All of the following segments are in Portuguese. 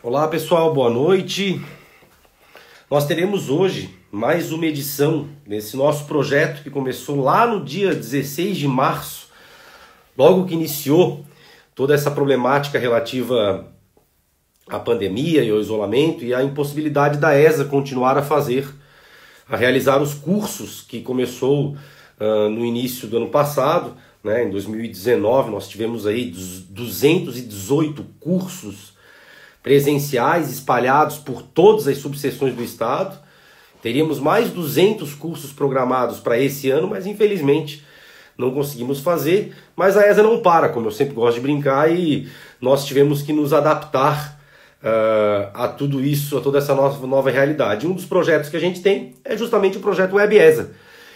Olá pessoal, boa noite. Nós teremos hoje mais uma edição desse nosso projeto que começou lá no dia 16 de março, logo que iniciou toda essa problemática relativa à pandemia e ao isolamento e à impossibilidade da ESA continuar a realizar os cursos que começou no início do ano passado, né? Em 2019 nós tivemos aí 218 cursos presenciais espalhados por todas as subseções do estado. Teríamos mais 200 cursos programados para esse ano, mas infelizmente não conseguimos fazer. Mas a ESA não para, como eu sempre gosto de brincar, e nós tivemos que nos adaptar a tudo isso, a toda essa nova realidade. Um dos projetos que a gente tem é justamente o projeto Web ESA,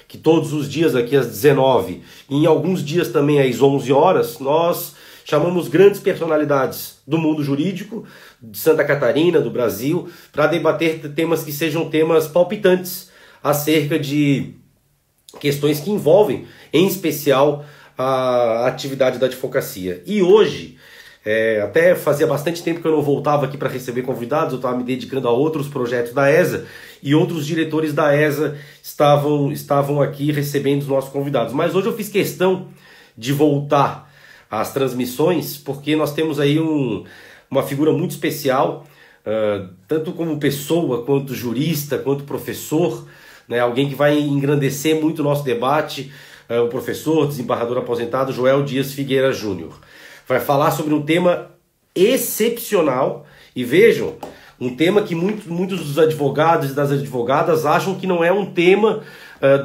que todos os dias aqui às 19 e em alguns dias também às 11 horas, nós chamamos grandes personalidades do mundo jurídico, de Santa Catarina, do Brasil, para debater temas que sejam temas palpitantes acerca de questões que envolvem, em especial, a atividade da advocacia. E hoje, até fazia bastante tempo que eu não voltava aqui para receber convidados, eu estava me dedicando a outros projetos da ESA, e outros diretores da ESA estavam aqui recebendo os nossos convidados. Mas hoje eu fiz questão de voltar às transmissões, porque nós temos aí uma figura muito especial, tanto como pessoa, quanto jurista, quanto professor, né? Alguém que vai engrandecer muito o nosso debate, o professor, desembargador aposentado Joel Dias Figueira Júnior. Vai falar sobre um tema excepcional, e vejam, um tema que muitos dos advogados e das advogadas acham que não é um tema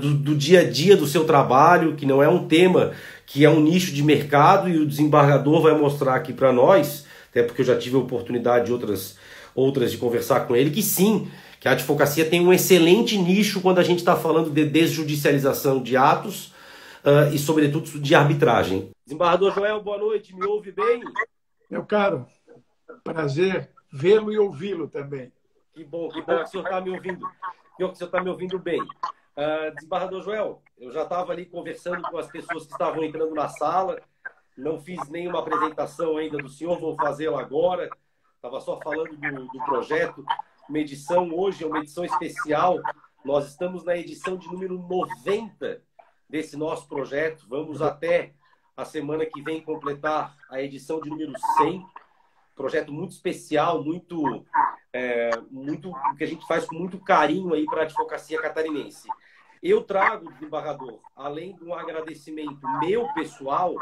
do dia a dia do seu trabalho, que não é um tema que é um nicho de mercado, e o desembargador vai mostrar aqui para nós, até porque eu já tive a oportunidade de outras de conversar com ele, que sim, que a advocacia tem um excelente nicho quando a gente está falando de desjudicialização de atos e, sobretudo, de arbitragem. Desembargador Joel, boa noite, me ouve bem? Meu caro, prazer vê-lo e ouvi-lo também. Que bom que o senhor está me ouvindo. Que o senhor está me ouvindo bem. Desembargador Joel, eu já estava ali conversando com as pessoas que estavam entrando na sala, não fiz nenhuma apresentação ainda do senhor, vou fazê-la agora. Estava só falando do projeto. Uma edição hoje, é uma edição especial. Nós estamos na edição de número 90 desse nosso projeto. Vamos até a semana que vem completar a edição de número 100. Projeto muito especial, muito que a gente faz com muito carinho aí para a advocacia catarinense. Eu trago, desembargador, além de um agradecimento meu pessoal,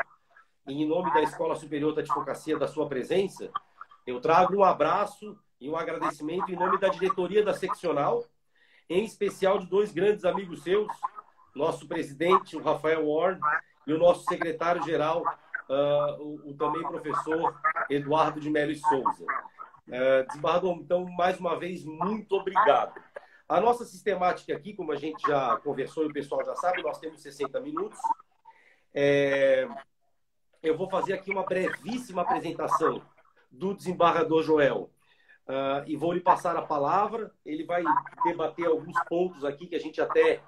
em nome da Escola Superior da Advocacia, da sua presença, eu trago um abraço e um agradecimento em nome da diretoria da seccional, em especial de dois grandes amigos seus, nosso presidente, o Rafael Warren, e o nosso secretário-geral, o também professor Eduardo de Melo e Souza. Desembargador, então, mais uma vez, muito obrigado. A nossa sistemática aqui, como a gente já conversou e o pessoal já sabe, nós temos 60 minutos. Eu vou fazer aqui uma brevíssima apresentação do desembargador Joel e vou lhe passar a palavra. Ele vai debater alguns pontos aqui que a gente até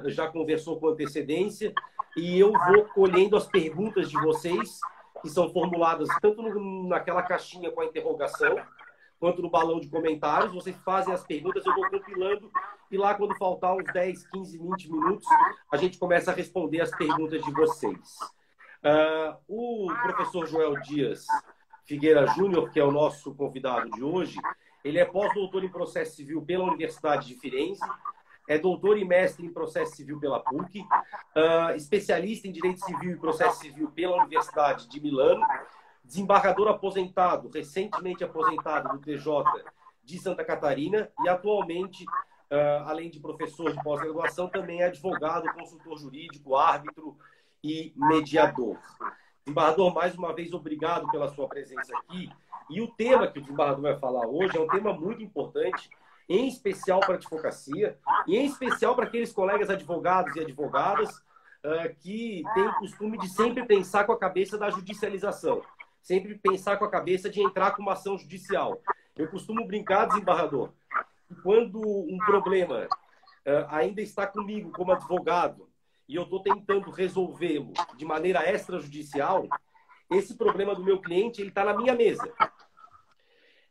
já conversou com antecedência, e eu vou colhendo as perguntas de vocês, que são formuladas tanto naquela caixinha com a interrogação, quanto no balão de comentários. Vocês fazem as perguntas, eu vou compilando, e lá quando faltar uns 10, 15, 20 minutos, a gente começa a responder as perguntas de vocês. O professor Joel Dias Figueira Júnior, que é o nosso convidado de hoje, ele é pós-doutor em processo civil pela Universidade de Firenze, é doutor e mestre em processo civil pela PUC, especialista em direito civil e processo civil pela Universidade de Milano, desembargador aposentado, recentemente aposentado do TJ de Santa Catarina, e atualmente, além de professor de pós-graduação, também é advogado, consultor jurídico, árbitro e mediador. Desembargador, mais uma vez, obrigado pela sua presença aqui. E o tema que o desembargador vai falar hoje é um tema muito importante, em especial para a advocacia, e em especial para aqueles colegas advogados e advogadas que têm o costume de sempre pensar com a cabeça da judicialização, sempre pensar com a cabeça de entrar com uma ação judicial. Eu costumo brincar, desembargador, que quando um problema ainda está comigo como advogado, e eu estou tentando resolvê-lo de maneira extrajudicial, esse problema do meu cliente está na minha mesa.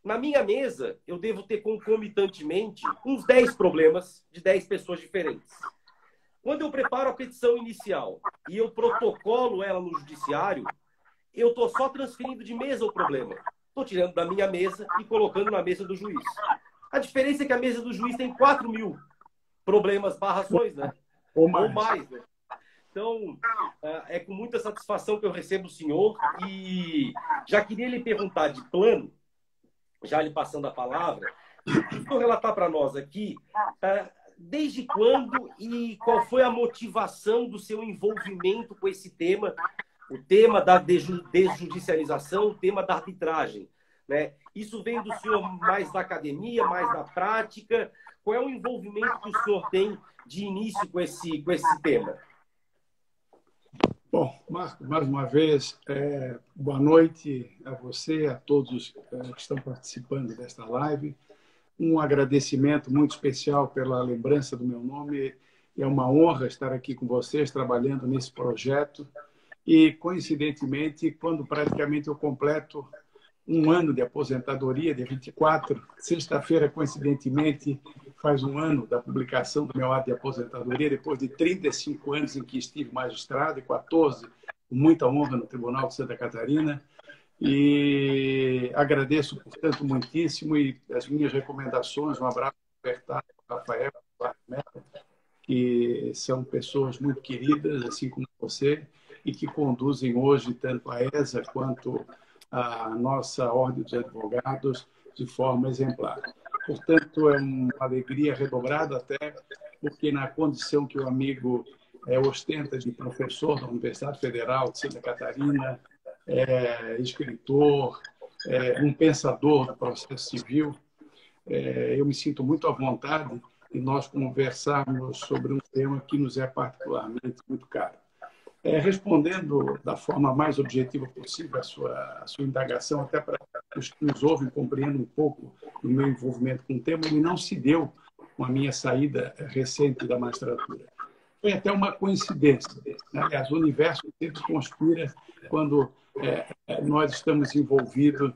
Na minha mesa, eu devo ter concomitantemente uns 10 problemas de 10 pessoas diferentes. Quando eu preparo a petição inicial e eu protocolo ela no judiciário, eu estou só transferindo de mesa o problema. Estou tirando da minha mesa e colocando na mesa do juiz. A diferença é que a mesa do juiz tem 4.000 problemas, barrações, né? Ou mais, né? Então, é com muita satisfação que eu recebo o senhor e já queria lhe perguntar de plano, já lhe passando a palavra, o senhor relatar para nós aqui desde quando e qual foi a motivação do seu envolvimento com esse tema, o tema da desjudicialização, o tema da arbitragem, né? Isso vem do senhor mais da academia, mais da prática? Qual é o envolvimento que o senhor tem de início com esse tema? Bom, Marco, mais uma vez, boa noite a você, a todos que estão participando desta live. Um agradecimento muito especial pela lembrança do meu nome. É uma honra estar aqui com vocês, trabalhando nesse projeto. E, coincidentemente, quando praticamente eu completo um ano de aposentadoria, dia 24, sexta-feira, coincidentemente, faz um ano da publicação do meu ato de aposentadoria, depois de 35 anos em que estive magistrado e 14 com muita honra no Tribunal de Santa Catarina. E agradeço, portanto, muitíssimo, e as minhas recomendações, um abraço apertado para Rafael, que são pessoas muito queridas, assim como você, e que conduzem hoje tanto a ESA quanto a nossa Ordem dos Advogados de forma exemplar. Portanto, é uma alegria redobrada, até porque na condição que o amigo ostenta de professor da Universidade Federal de Santa Catarina, escritor, um pensador do processo civil, eu me sinto muito à vontade de nós conversarmos sobre um tema que nos é particularmente muito caro. Respondendo da forma mais objetiva possível a sua indagação, até para os que nos ouvem compreendam um pouco do meu envolvimento com o tema, ele não se deu com a minha saída recente da magistratura. Foi até uma coincidência. Aliás, o universo sempre conspira quando nós estamos envolvidos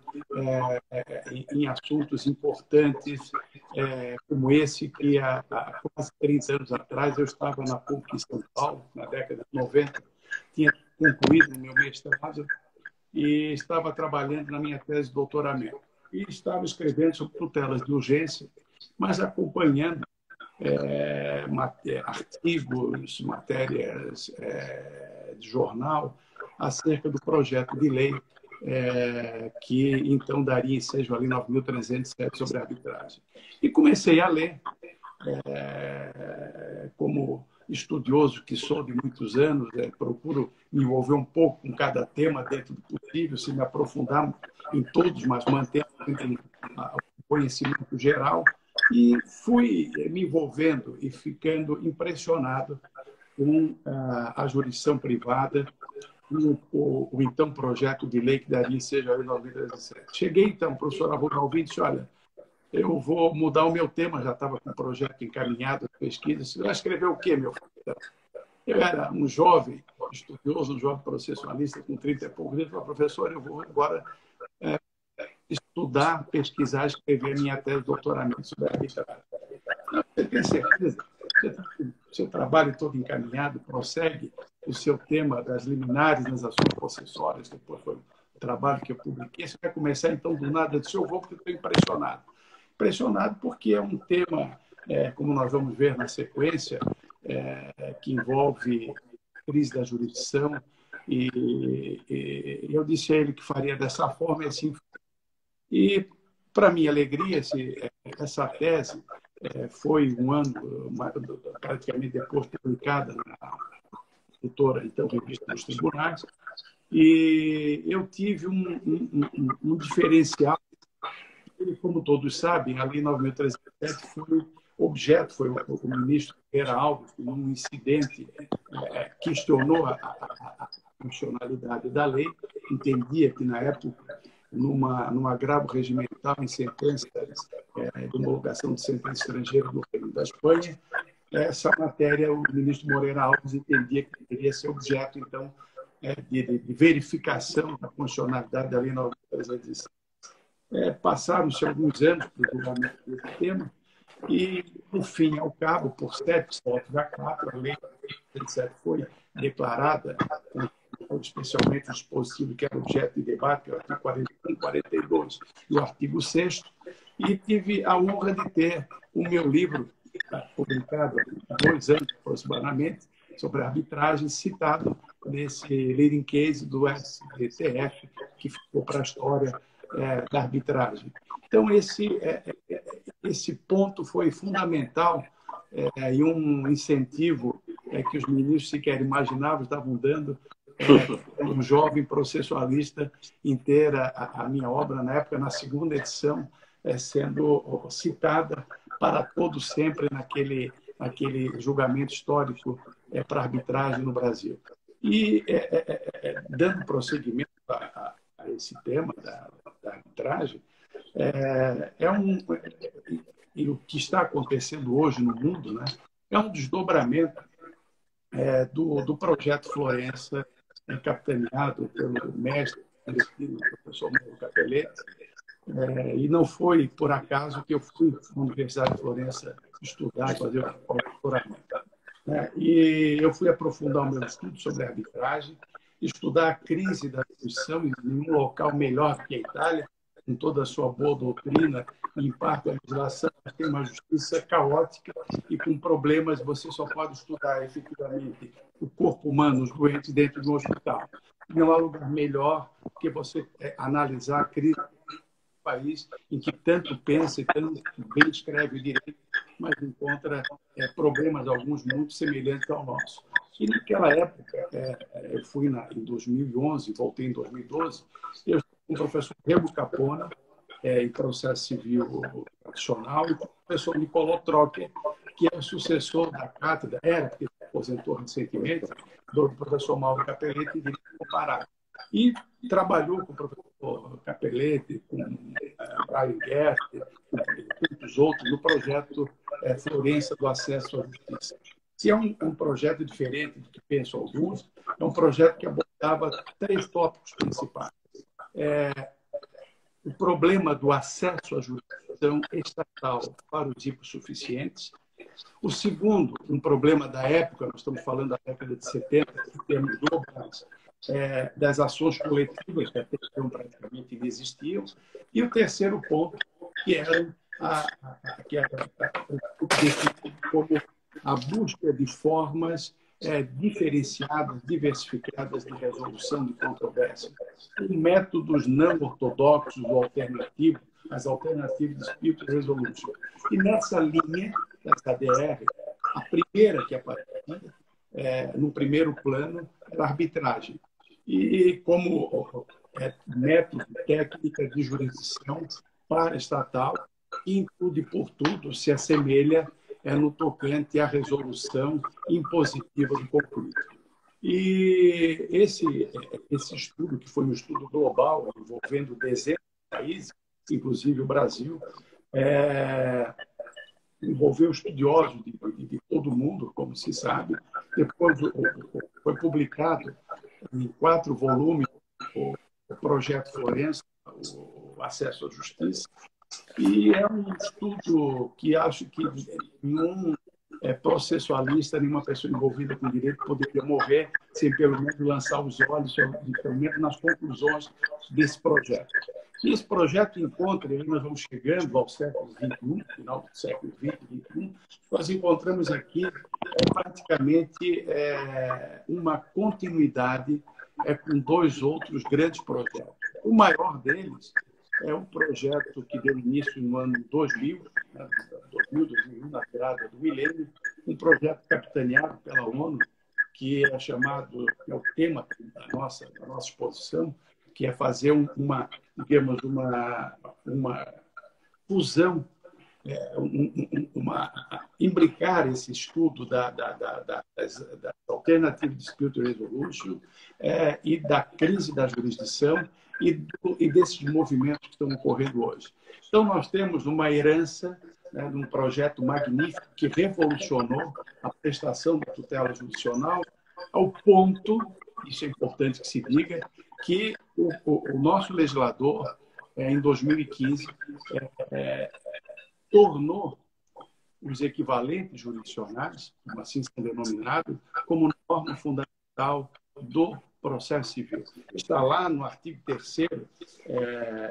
em assuntos importantes, como esse que há quase 30 anos atrás eu estava na PUC em São Paulo, na década de 90, tinha concluído o meu mestrado e estava trabalhando na minha tese de doutoramento. E estava escrevendo sobre tutelas de urgência, mas acompanhando artigos, matérias de jornal acerca do projeto de lei que então daria ensejo ali 9.307 sobre a arbitragem. E comecei a ler, como estudioso que sou de muitos anos, procuro me envolver um pouco com cada tema dentro do possível, se me aprofundar em todos, mas manter o conhecimento geral. E fui me envolvendo e ficando impressionado com a jurisdição privada, o então projeto de lei que daria ensejo à Lei 9.307. Cheguei, então, professor Arruda Alvim, e disse, olha, eu vou mudar o meu tema, já estava com o projeto encaminhado, pesquisa. Você vai escrever o quê, meu filho? Eu era um jovem estudioso, um jovem processualista com 30 e poucos anos. Eu falei, professor, eu vou agora estudar, pesquisar, escrever minha tese de doutoramento sobre a arbitragem. Você tem certeza? Você está com o seu trabalho todo encaminhado, prossegue o seu tema das liminares nas ações possessórias, depois foi o trabalho que eu publiquei. Você vai começar, então, do nada, de eu vou porque eu estou impressionado. Impressionado porque é um tema, como nós vamos ver na sequência, que envolve crise da jurisdição, e eu disse a ele que faria dessa forma, e assim. E, para minha alegria, essa tese foi um ano, praticamente depois, publicada na editora, então, Revista dos Tribunais, e eu tive um diferencial. Como todos sabem, a Lei 9.307 foi objeto, foi o ministro Ferreira Alves, num incidente, questionou a funcionalidade da lei, entendia que, na época, num agravo regimental em sentença de homologação de sentença estrangeira no Reino da Espanha, essa matéria o ministro Moreira Alves entendia que deveria ser objeto, então, de verificação da funcionalidade da Lei 9.307. Passaram-se alguns anos para o julgamento desse tema e, no fim, ao cabo, por 7 votos a 4, a lei 37 foi declarada, especialmente o dispositivo que era objeto de debate, o artigo 41, 42 e o artigo 6º, e tive a honra de ter o meu livro, publicado há 2 anos aproximadamente, sobre arbitragem, citado nesse leading case do STF, que ficou para a história da arbitragem. Então, esse ponto foi fundamental e um incentivo que os ministros sequer imaginavam estavam dando um jovem processualista em ter a minha obra, na época, na 2ª edição, sendo citada para todo sempre naquele julgamento histórico para arbitragem no Brasil. E, dando prosseguimento a esse tema da arbitragem, e o que está acontecendo hoje no mundo, né, é um desdobramento do projeto Florença, capitaneado pelo mestre, o professor Mauro Capelletti, e não foi por acaso que eu fui na Universidade de Florença estudar, fazer o doutoramento. E eu fui aprofundar o meu estudo sobre a arbitragem, estudar a crise da justiça em um local melhor que a Itália, com toda a sua boa doutrina, em parte a legislação, mas tem uma justiça caótica e com problemas. Você só pode estudar efetivamente o corpo humano, os doentes dentro de um hospital. Não há lugar melhor que você analisar a crise do país em que tanto pensa e tanto bem escreve o direito, mas encontra problemas, alguns muito semelhantes ao nosso. E naquela época, eu fui em 2011, voltei em 2012, eu com o professor Remo Capona, em processo civil tradicional, e com o professor Nicolò Trocker, que é o sucessor da cátedra, porque se aposentou recentemente, do professor Mauro Capelletti, em Direito Comparado. E trabalhou com o professor Capelletti, com Brian Guerra, com muitos outros, no projeto Florença do Acesso à Justiça. Que é um projeto diferente do que pensam alguns, é um projeto que abordava 3 tópicos principais. O problema do acesso à jurisdição estatal para os hipossuficientes. O segundo, um problema da época, nós estamos falando da década de 70, em termos globais, das ações coletivas, que até então praticamente não existiam. E o terceiro ponto, que era como a busca de formas diferenciadas, diversificadas de resolução de controvérsia, com métodos não ortodoxos ou alternativos, as alternativas de dispute resolution. E nessa linha, dessa ADR, a primeira que aparecia, no primeiro plano, era a arbitragem. E como método, técnica de jurisdição para estatal, em tudo e por tudo se assemelha no tocante à resolução impositiva do conflito. E esse estudo, que foi um estudo global, envolvendo dezenas de países, inclusive o Brasil, envolveu estudiosos de todo o mundo, como se sabe. Depois foi publicado em 4 volumes o projeto Florença, o Acesso à Justiça, e é um estudo que acho que nenhum processualista, nenhuma pessoa envolvida com direito poderia morrer sem pelo menos lançar os olhos, pelo menos nas conclusões desse projeto. E esse projeto encontra, e nós vamos chegando ao século XXI, final do século XX, XXI, nós encontramos aqui praticamente uma continuidade com 2 outros grandes projetos. O maior deles é um projeto que deu início no ano 2000, 2001, na virada do milênio, um projeto capitaneado pela ONU, que é chamado, é o tema da nossa exposição, que é fazer uma fusão, imbricar esse estudo das Alternative Dispute Resolution e da crise da jurisdição e desses movimentos que estão ocorrendo hoje. Então, nós temos uma herança de um projeto magnífico que revolucionou a prestação da tutela jurisdicional ao ponto, isso é importante que se diga, que o nosso legislador em 2015, tornou os equivalentes jurisdicionais, como assim são denominados, como norma fundamental do processo civil. Está lá no artigo 3º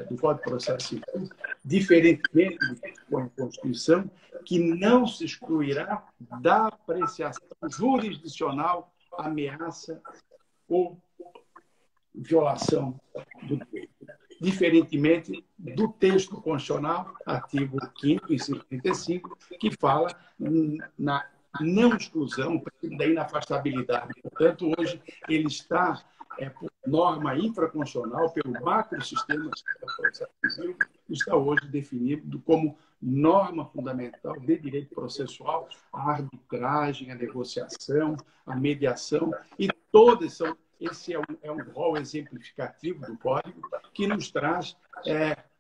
do Código de Processo Civil, diferentemente do que põe a Constituição, que não se excluirá da apreciação jurisdicional ameaça ou violação do direito. Diferentemente do texto constitucional, artigo 5º, inciso 35, que fala na não exclusão, da inafastabilidade. Portanto, hoje ele está, por norma infraconstitucional, pelo macrosistema do processo civil, está hoje definido como norma fundamental de direito processual, a arbitragem, a negociação, a mediação, e todas são. Esse é um rol exemplificativo do Código que nos traz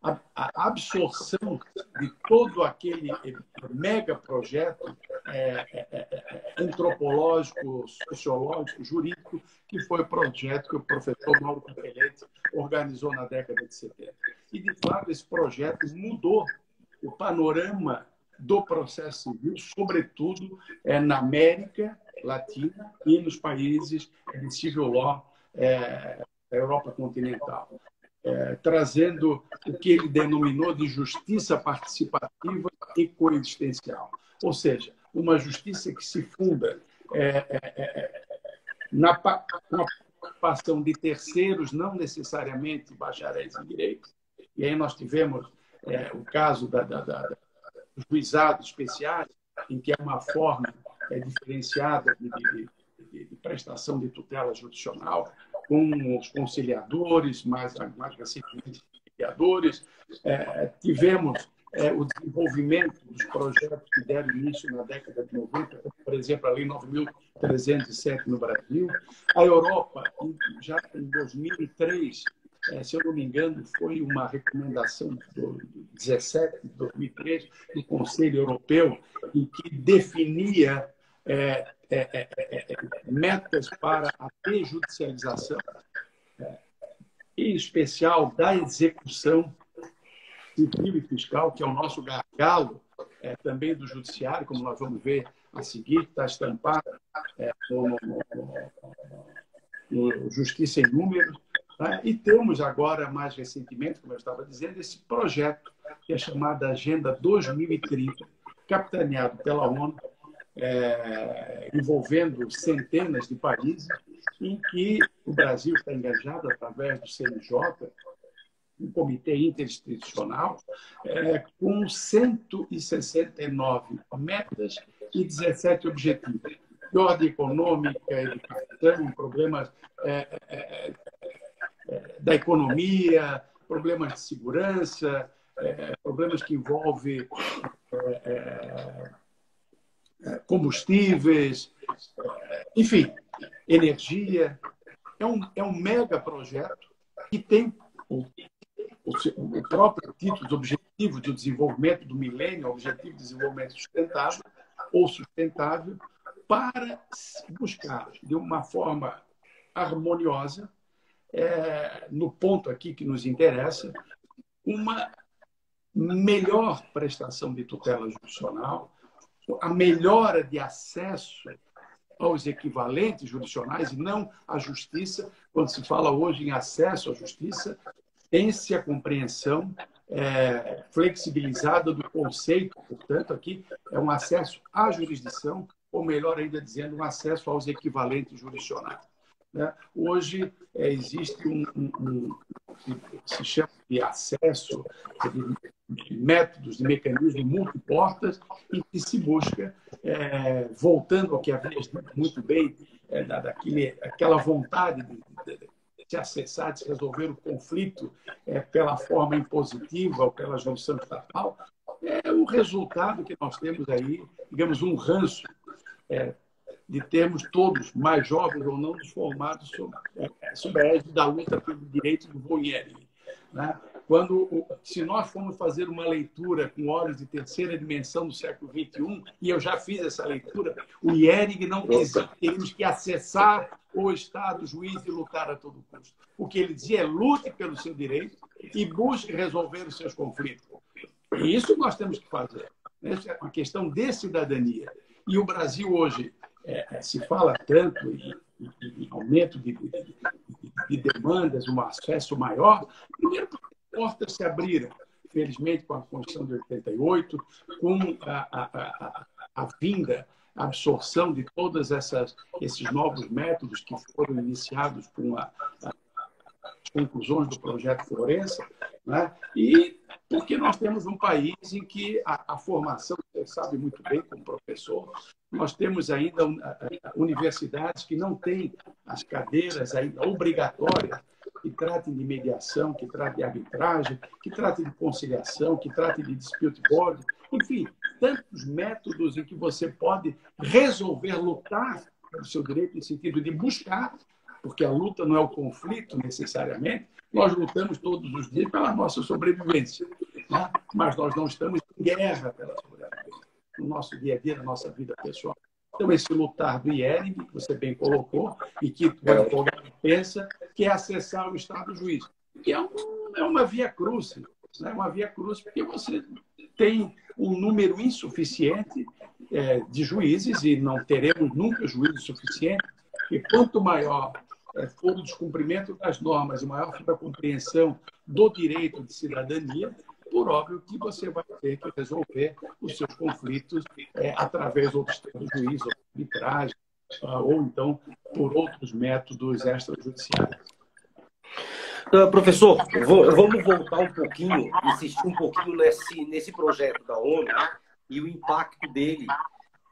a absorção de todo aquele megaprojeto antropológico, sociológico, jurídico, que foi o projeto que o professor Mauro Capelletti organizou na década de 70. E, de fato, esse projeto mudou o panorama do processo civil, sobretudo na América Latina e nos países de civil law da Europa continental, trazendo o que ele denominou de justiça participativa e coexistencial. Ou seja, uma justiça que se funda na participação de terceiros, não necessariamente bacharéis em direito. E aí nós tivemos o caso dos juizados especiais, em que é uma forma diferenciada de prestação de tutela judicial, com os conciliadores, mais recentemente mediadores. Tivemos o desenvolvimento dos projetos que deram início na década de 90, por exemplo, a Lei 9.307 no Brasil. A Europa, já em 2003, se eu não me engano, foi uma recomendação do 17 de 2003 do Conselho Europeu, em que definia metas para a desjudicialização, em especial da execução civil e fiscal, que é o nosso gargalo também do judiciário, como nós vamos ver a seguir, está estampado no Justiça em Números. E temos agora, mais recentemente, como eu estava dizendo, esse projeto que é chamado Agenda 2030, capitaneado pela ONU, envolvendo centenas de países, em que o Brasil está engajado através do CNJ, um comitê interinstitucional, com 169 metas e 17 objetivos. De ordem econômica, educação, problemas da economia, problemas de segurança, problemas que envolvem combustíveis, enfim, energia. É um mega projeto que tem o próprio título de Objetivo de Desenvolvimento do Milênio, Objetivo de Desenvolvimento Sustentável ou Sustentável, para buscar, de uma forma harmoniosa, no ponto aqui que nos interessa, uma melhor prestação de tutela jurisdicional, a melhora de acesso aos equivalentes jurisdicionais e não à justiça. Quando se fala hoje em acesso à justiça, tem-se a compreensão flexibilizada do conceito, portanto, aqui é um acesso à jurisdição, ou melhor ainda dizendo, um acesso aos equivalentes jurisdicionais. Hoje existe que se chama de acesso de métodos, de mecanismos multiportas, em que se busca, voltando ao que havia dito muito bem, aquela vontade de se acessar, de se resolver o conflito pela forma impositiva ou pela jurisdição estatal, o resultado que nós temos aí, digamos, um ranço de termos todos, mais jovens ou não, nos formados sob a égide da luta pelo direito do von Ehring. Se nós formos fazer uma leitura com olhos de terceira dimensão do século XXI, e eu já fiz essa leitura, o Ehring não dizia que temos que acessar o Estado, o juiz, e lutar a todo custo. O que ele dizia é lute pelo seu direito, e busque resolver os seus conflitos. E isso nós temos que fazer. Essa é uma questão de cidadania. E o Brasil hoje se fala tanto em aumento de demandas, um acesso maior. Primeiro, porque as portas se abriram, felizmente, com a Constituição de 88, com a vinda, a absorção de todos esses novos métodos que foram iniciados com as conclusões do projeto Florença, né? E porque nós temos um país em que a formação, você sabe muito bem como professor, nós temos ainda universidades que não têm as cadeiras ainda obrigatórias que tratem de mediação, que tratem de arbitragem, que tratem de conciliação, que tratem de dispute board, enfim, tantos métodos em que você pode resolver, lutar pelo seu direito, no sentido de buscar, porque a luta não é o conflito necessariamente, nós lutamos todos os dias pela nossa sobrevivência, né? Mas nós não estamos em guerra pela sobrevivência, no nosso dia a dia, na nossa vida pessoal. Então, esse lutar do IERG, que você bem colocou, e que o advogado pensa, que é acessar o Estado juiz. E é uma via cruz, né? Uma via cruz, porque você tem um número insuficiente de juízes, e não teremos nunca juízes suficientes, e quanto maior for o descumprimento das normas e maior for a compreensão do direito de cidadania, por óbvio que você vai ter que resolver os seus conflitos através do Estado juiz, ou arbitragem, ou então por outros métodos extrajudiciais. Professor, vamos voltar um pouquinho, insistir um pouquinho nesse projeto da ONU e o impacto dele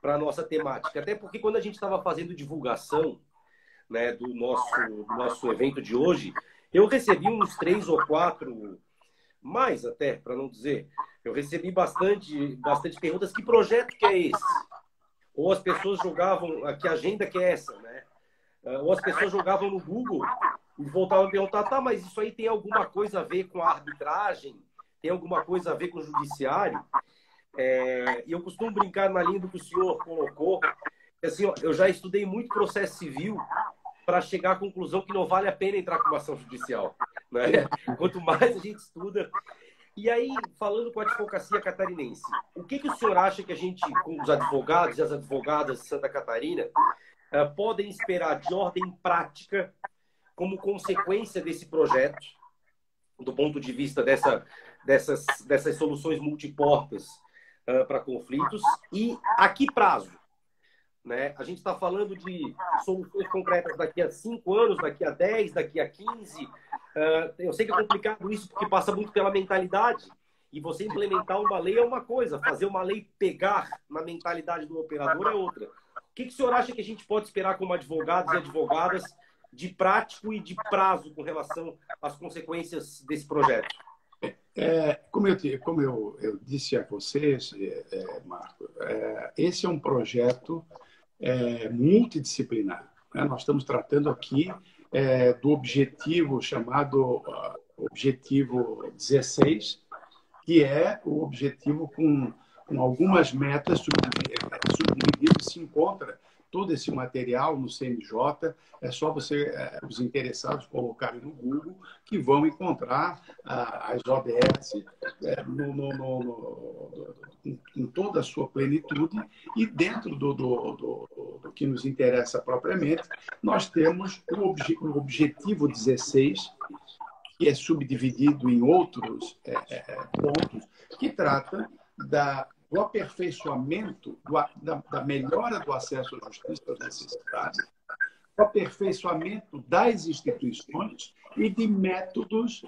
para a nossa temática. Até porque quando a gente estava fazendo divulgação, né, do nosso evento de hoje, eu recebi uns 3 ou 4, mais até, para não dizer, eu recebi bastante perguntas, que projeto que é esse? Ou as pessoas jogavam, que agenda que é essa, né? Ou as pessoas jogavam no Google e voltavam a perguntar, tá, mas isso aí tem alguma coisa a ver com a arbitragem? Tem alguma coisa a ver com o judiciário? E eu costumo brincar na linha do que o senhor colocou, assim, ó, eu já estudei muito processo civil para chegar à conclusão que não vale a pena entrar com uma ação judicial, né? Quanto mais a gente estuda. E aí, falando com a advocacia catarinense, o que o senhor acha que a gente, com os advogados e as advogadas de Santa Catarina, podem esperar de ordem prática como consequência desse projeto, do ponto de vista dessas soluções multiportas para conflitos, e a que prazo? Né? A gente está falando de soluções concretas daqui a 5 anos, daqui a 10, daqui a 15. Eu sei que é complicado isso, porque passa muito pela mentalidade. E você implementar uma lei é uma coisa, fazer uma lei pegar na mentalidade do operador é outra. O que o senhor acha que a gente pode esperar como advogados e advogadas de prático e de prazo com relação às consequências desse projeto? Como eu disse a vocês, Marco, esse é um projeto multidisciplinar, né? Nós estamos tratando aqui do objetivo chamado Objetivo 16, que é o objetivo com algumas metas subdivididas. Se encontra todo esse material no CNJ, é só os interessados colocarem no Google, que vão encontrar as ODS em toda a sua plenitude, e dentro do que nos interessa propriamente, nós temos o objetivo 16, que é subdividido em outros pontos, que trata do aperfeiçoamento, da melhora do acesso à justiça às necessidades, do aperfeiçoamento das instituições e de métodos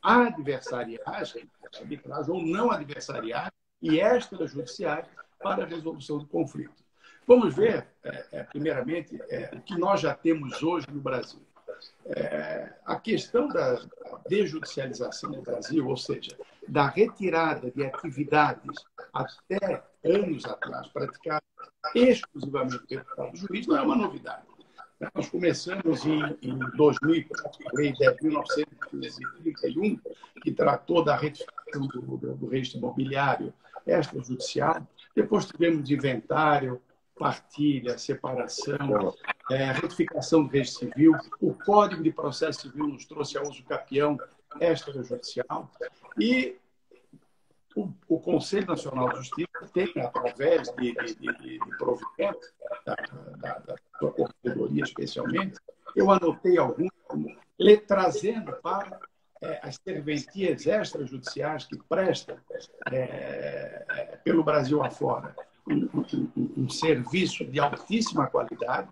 adversariais, arbitragem ou não adversariais e extrajudiciais para a resolução do conflito. Vamos ver, primeiramente, o que nós já temos hoje no Brasil. A questão da desjudicialização do Brasil, ou seja, da retirada de atividades até anos atrás praticadas exclusivamente pelo Estado juiz, não é uma novidade. Nós começamos em 2004, a Lei 10.931, que tratou da retificação do registro imobiliário extrajudicial. Depois tivemos inventário, partilha, separação, retificação do registro civil. O Código de Processo Civil nos trouxe a uso capião extrajudicial e o Conselho Nacional de Justiça tem, através de provimento, da sua corregedoria especialmente, eu anotei alguns, trazendo para as serventias extrajudiciais que prestam pelo Brasil afora um serviço de altíssima qualidade,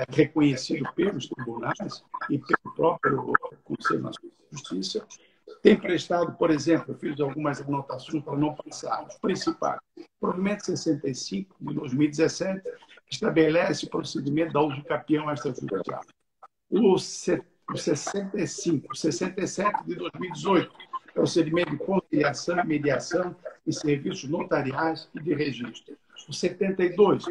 reconhecido pelos tribunais e pelo próprio Conselho Nacional de Justiça. Tem prestado, por exemplo, eu fiz algumas anotações para não passar, os principais. O provimento 65 de 2017 estabelece o procedimento da usucapião extrajudicial. O 65, 67 de 2018, procedimento de conciliação e mediação em serviços notariais e de registro. O 72,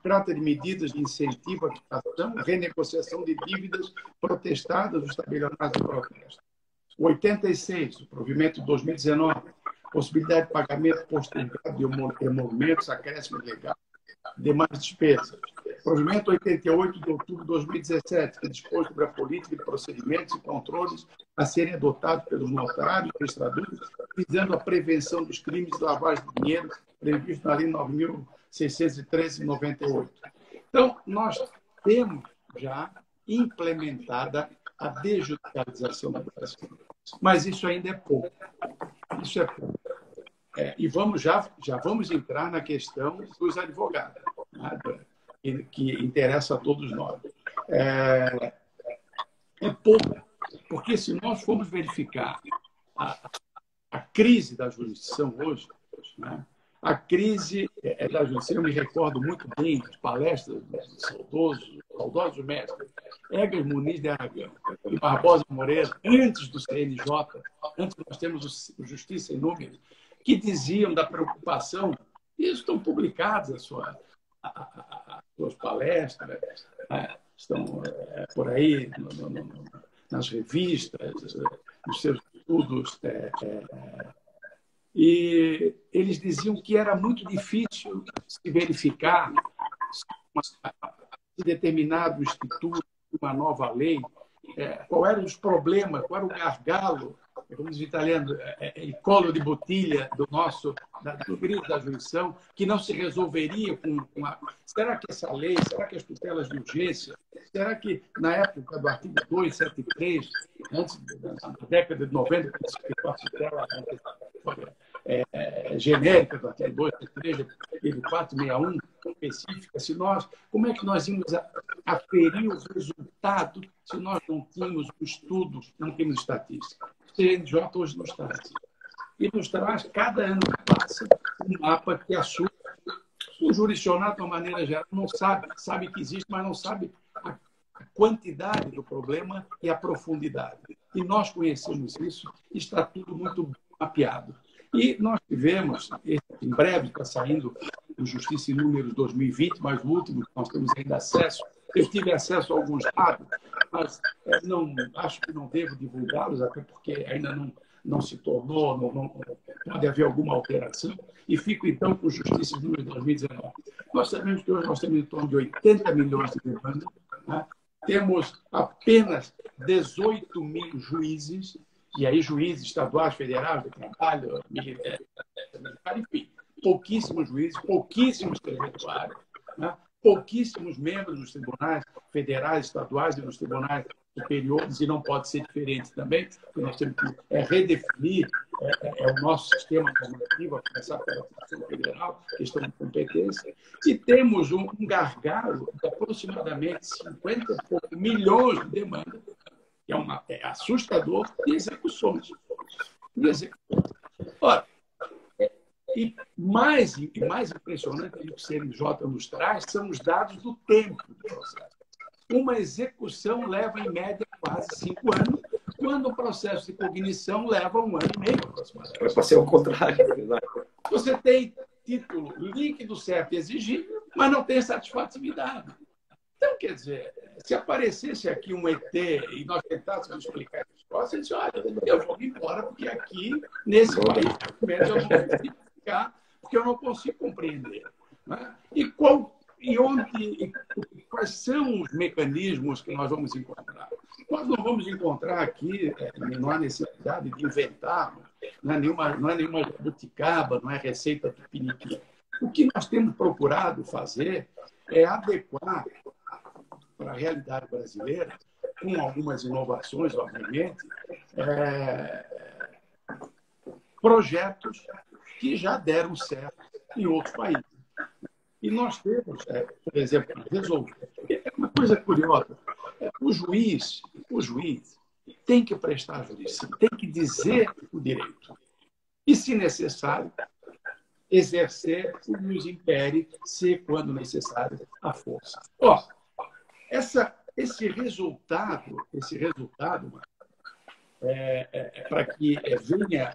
trata de medidas de incentivo à quitação, renegociação de dívidas protestadas dos estabelionatos de protesto. O 86, o provimento de 2019, possibilidade de pagamento postergado de emolumentos, acréscimo legal, demais despesas. Provimento 88 de outubro de 2017, que dispõe sobre a política de procedimentos e controles a serem adotados pelos notários e registradores, visando a prevenção dos crimes de lavagem de dinheiro, previsto na Lei 9.613 de 98. Então, nós temos já implementada a desjudicialização do Brasil. Mas isso ainda é pouco. Isso é pouco. E já vamos entrar na questão dos advogados, né, que interessa a todos nós. É pouco, porque se nós formos verificar a crise da jurisdição hoje, né, a crise da justiça, eu me recordo muito bem das palestras do saudoso mestre Egas Muniz de Aragão e Barbosa Moreira, antes do CNJ, antes nós temos o Justiça em Números, que diziam da preocupação, e estão publicadas as suas palestras, estão por aí nas revistas, nos seus estudos. E eles diziam que era muito difícil se verificar se determinado instituto, uma nova lei, qual eram os problemas, qual era o gargalo, como diz o italiano, il collo di bottiglia do crise da jurisdição, que não se resolveria com a... Será que essa lei, será que as tutelas de urgência, será que na época do artigo 273, antes da década de 90, quando se criou a tutela genérica do artigo 273 e do 461 específica, como é que nós íamos aferir o resultado se nós não tínhamos um estudo, não tínhamos estatística? O CNJ hoje nos traz. E nos traz, cada ano que passa, um mapa que assume. O jurisdicionado, de uma maneira geral, não sabe que existe, mas não sabe a quantidade do problema e a profundidade. E nós conhecemos isso, está tudo muito mapeado. E nós tivemos, em breve está saindo o Justiça em Números 2020, mas o último que nós temos ainda acesso. Eu tive acesso a alguns dados, mas acho que não devo divulgá-los, até porque ainda não se tornou, pode haver alguma alteração. E fico, então, com Justiça em Números 2019. Nós sabemos que hoje nós temos em torno de 80 milhões de demandas, né? Temos apenas 18 mil juízes, e aí juízes estaduais, federais, de trabalho, militar, enfim, pouquíssimos juízes, pouquíssimos servidores, né? Pouquíssimos membros dos tribunais federais, estaduais e dos tribunais superiores, e não pode ser diferente também, porque nós temos que redefinir o nosso sistema normativo, a começar pela Constituição Federal, questão de competência, e temos um gargalo de aproximadamente 50 e poucos milhões de demandas, que é assustador, de execuções. Ora, e mais impressionante que o CNJ nos traz são os dados do tempo do processo. Uma execução leva, em média, quase 5 anos, quando o processo de cognição leva 1 ano e meio, aproximadamente. Vai ser o contrário. Você tem título líquido, certo e exigível, mas não tem satisfatividade. Então, quer dizer, se aparecesse aqui um ET e nós tentássemos explicar essa história, disse, olha, eu vou embora, porque aqui, nesse país, eu não consigo explicar, porque eu não consigo compreender. Né? E quais são os mecanismos que nós vamos encontrar? Nós não vamos encontrar aqui, não há necessidade de inventar, não é nenhuma jabuticaba, não é receita de piniquim. O que nós temos procurado fazer é adequar para a realidade brasileira, com algumas inovações, obviamente, projetos que já deram certo em outros países. E nós temos, por exemplo, resolver. É uma coisa curiosa. O juiz tem que prestar justiça, tem que dizer o direito. E, se necessário, exercer o ius imperi, se, quando necessário, a força. Esse resultado para que venha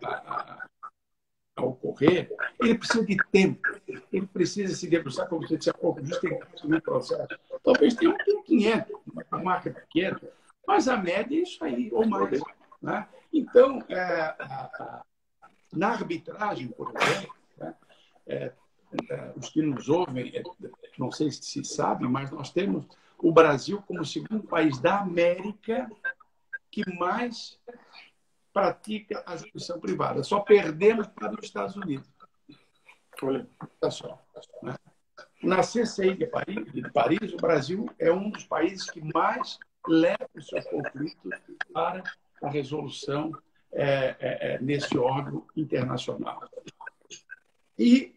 a ocorrer, ele precisa de tempo, ele precisa se debruçar, como você disse há pouco, justo tem que assumir o processo. Talvez tenha um 500, uma marca pequena, mas a média é isso aí, ou mais. Né? Então, na arbitragem, por exemplo, né, os que nos ouvem, não sei se sabem, mas nós temos o Brasil como o segundo país da América que mais pratica a jurisdição privada. Só perdemos para os Estados Unidos. Olha só. Né? Na CCI de Paris, o Brasil é um dos países que mais leva os seus conflitos para a resolução nesse órgão internacional. E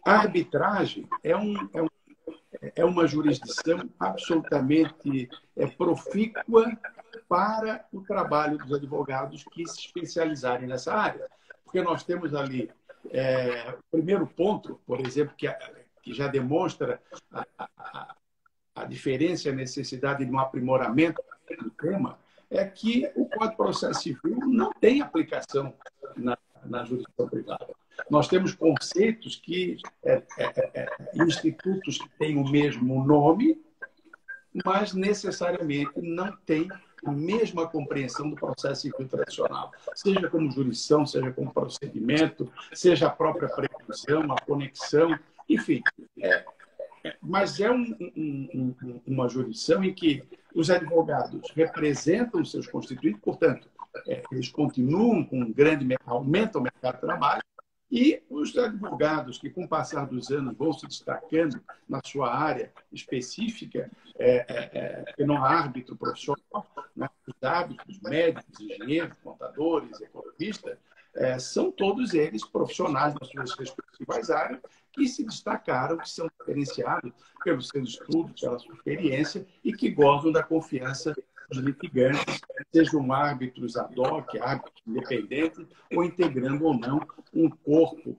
a arbitragem é uma jurisdição absolutamente profícua para o trabalho dos advogados que se especializarem nessa área. Porque nós temos ali o primeiro ponto, por exemplo, que já demonstra a diferença e a necessidade de um aprimoramento do tema, é que o Código de Processo Civil não tem aplicação na jurisdição privada. Nós temos conceitos institutos que têm o mesmo nome, mas necessariamente não têm a mesma compreensão do processo civil tradicional, seja como jurisdição, seja como procedimento, seja a própria preclusão, a conexão, enfim. Mas é uma jurisdição em que os advogados representam os seus constituintes, portanto, eles continuam com aumentam o mercado de trabalho, e os advogados que, com o passar dos anos, vão se destacando na sua área específica, que não há árbitro profissional, né? Os árbitros, médicos, engenheiros, contadores, economistas, são todos eles profissionais nas suas respectivas áreas que se destacaram, que são diferenciados pelos seus estudos, pela sua experiência e que gozam da confiança dos litigantes, sejam árbitros ad hoc, árbitros independentes, ou integrando ou não um corpo,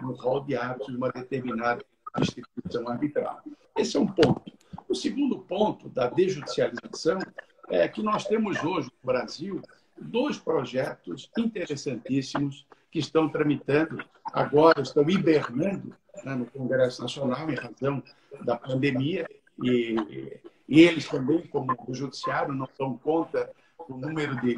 um rol de árbitros de uma determinada instituição arbitral. Esse é um ponto. O segundo ponto da desjudicialização é que nós temos hoje no Brasil 2 projetos interessantíssimos que estão tramitando, agora estão hibernando, né, no Congresso Nacional, em razão da pandemia, e eles também, como o Judiciário, não dão conta do número de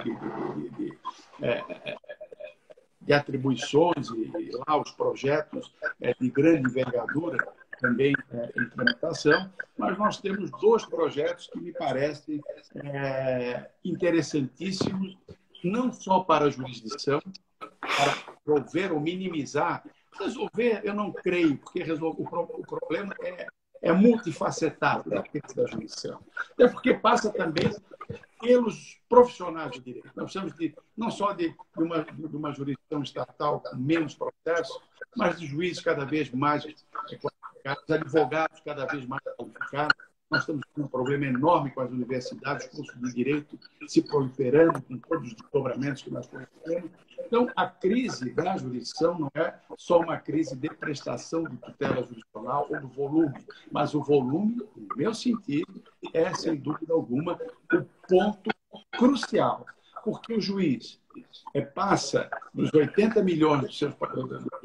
atribuições e lá os projetos de grande envergadura também em tramitação, mas nós temos 2 projetos que me parecem interessantíssimos, não só para a jurisdição, para resolver ou minimizar. Resolver, eu não creio, porque o problema é multifacetado da jurisdição. É porque passa também pelos profissionais do direito. Nós precisamos não só de uma jurisdição estatal com menos processos, mas de juízes cada vez mais qualificados, advogados cada vez mais qualificados. Nós estamos com um problema enorme com as universidades, os cursos de direito se proliferando, com todos os desdobramentos que nós conhecemos. Então, a crise da jurisdição não é só uma crise de prestação de tutela jurisdicional ou do volume, mas o volume, no meu sentido, é, sem dúvida alguma, o ponto crucial, porque o juiz passa dos 80 milhões dos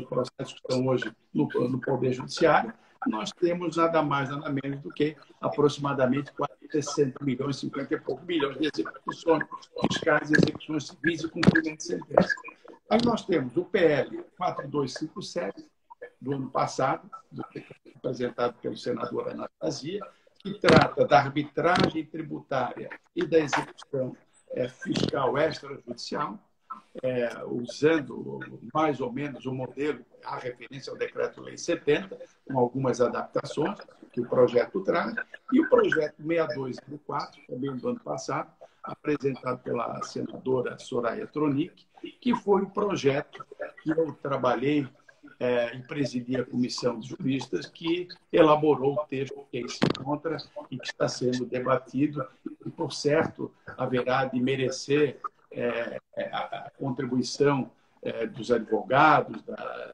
processos que estão hoje no Poder Judiciário, nós temos nada mais, nada menos do que aproximadamente 60 milhões, 50 e poucos milhões de execuções fiscais, execuções civis e cumprimento de sentença. Aí nós temos o PL 4257, do ano passado, apresentado pelo senador Anastasia, que trata da arbitragem tributária e da execução fiscal extrajudicial, usando mais ou menos o modelo, a referência ao Decreto-Lei 70, com algumas adaptações que o projeto traz, e o projeto 6204, também do ano passado, apresentado pela senadora Soraya Tronic, que foi o projeto que eu trabalhei e presidi a comissão de juristas que elaborou o texto que aí se encontra e que está sendo debatido, e, por certo, haverá de merecer a contribuição dos advogados, da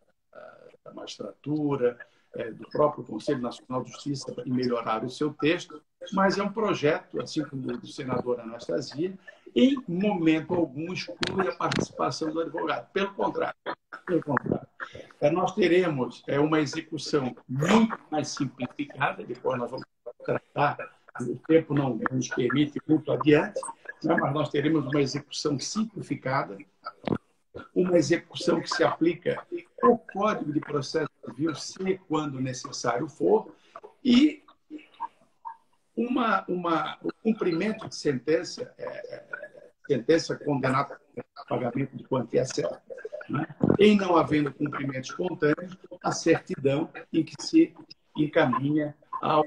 magistratura, do próprio Conselho Nacional de Justiça em melhorar o seu texto, mas é um projeto, assim como o do senador Anastasia, em momento algum exclui a participação do advogado. Pelo contrário. Nós teremos uma execução muito mais simplificada, depois nós vamos tratar, o tempo não nos permite muito adiante, né? Mas nós teremos uma execução simplificada, uma execução que se aplica ao Código de Processo Civil, se quando necessário for, e o cumprimento de sentença, sentença condenada a pagamento de quantia certa. Né? Em não havendo cumprimento espontâneo, a certidão em que se encaminha ao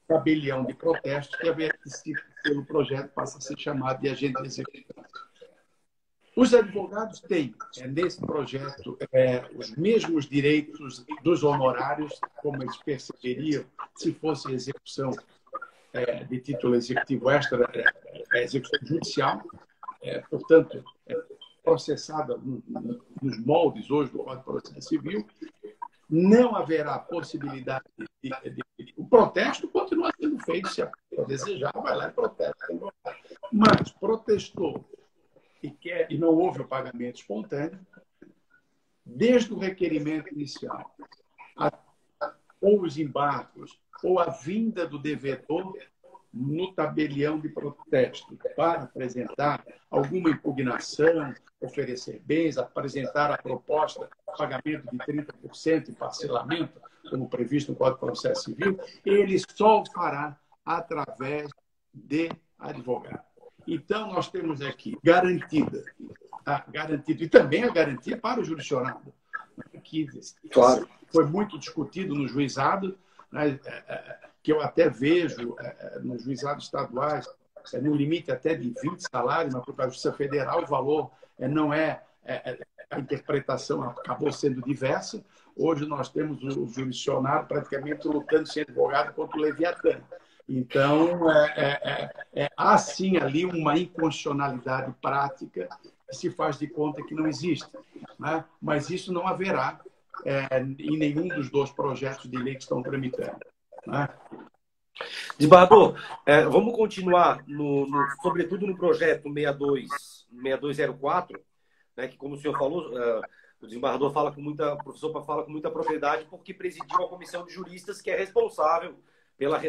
tabelião de protesto, que pelo projeto passa a ser chamado de agente executivo. Os advogados têm, nesse projeto, os mesmos direitos dos honorários, como eles perceberiam se fosse execução de título executivo extra, execução judicial, portanto, processada nos moldes hoje do Código de Processo Civil. Não haverá possibilidade o protesto continua sendo feito, se a pessoa desejar, vai lá e protesta. Mas protestou e não houve o pagamento espontâneo, desde o requerimento inicial, ou os embargos, ou a vinda do devedor no tabelião de protesto para apresentar alguma impugnação, oferecer bens, apresentar a proposta de pagamento de 30% e parcelamento, como previsto no Código de Processo Civil, ele só o fará através de advogado. Então, nós temos aqui garantido, e também a garantia para o jurisdicionado, que claro, foi muito discutido no juizado, né, que eu até vejo nos juizados estaduais, no limite até de 20 salários, mas para a Justiça Federal o valor não a interpretação acabou sendo diversa. Hoje nós temos o jurisdicionado praticamente lutando sem advogado contra o Leviatã. Então, há sim ali uma inconstitucionalidade prática que se faz de conta que não existe. Né? Mas isso não haverá em nenhum dos dois projetos de lei que estão tramitando. Né? Desembargador, vamos continuar, sobretudo no projeto 6204, né, que, como o senhor falou, o desembargador o professor fala com muita propriedade, porque presidiu a comissão de juristas que é responsável pela